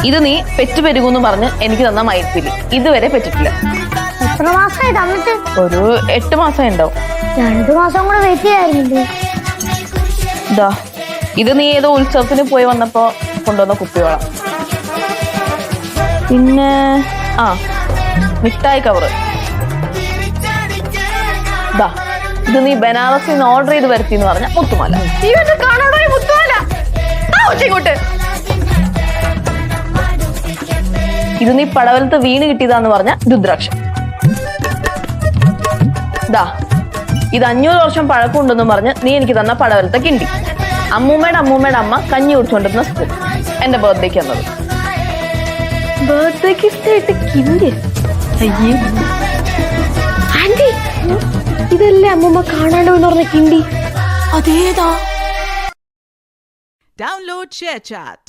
ഇത് നീ പെറ്റ് പെരുകൂന്ന് പറഞ്ഞ് എനിക്ക് തന്ന മയിൽപ്പീലി ഇതുവരെ പെറ്റിട്ടില്ല. എത്ര മാസമായി തന്നിട്ട്? ഒരു 8 മാസം ഉണ്ടാവും. 2 മാസം കൂടെ വെയിറ്റ് ചെയ്യാറുണ്ട്. ഇതാ ഇത് നീ ഏതോ ഉത്സവത്തിന് പോയി വന്നപ്പോ കൊണ്ടുവന്ന കുപ്പിയോളാം. പിന്നെ മിഠായി കവറ്. ഇതാ ഇത് നീ ബനാറസിൽ നിന്ന് ഓർഡർ ചെയ്ത് വരുത്തി എന്ന് പറഞ്ഞ മുത്തുമാല. ഇത് നീ പടവലത്ത് വീണ് കിട്ടിയതാന്ന് പറഞ്ഞ രുദ്രാക്ഷം. ദാ ഇത് 500 വർഷം പഴക്കമുണ്ടെന്ന് പറഞ്ഞ് നീ എനിക്ക് തന്ന പടവലത്തെ കിണ്ടി. അമ്മൂമ്മയുടെ അമ്മ കഞ്ഞി കുടിച്ചോണ്ടിരുന്ന സ്പൂൺ. എന്റെ ബർത്ത്ഡേക്ക് വന്നത്. ബർത്ത്ഡേ ഗിഫ്റ്റ് ആയിട്ട് കിണ്ടി. അയ്യേ ആന്റി, ഇതല്ലേ അമ്മൂമ്മ കാണാണ്ട് എന്ന് പറഞ്ഞ കിണ്ടി? അതേതാ? Download ShareChat.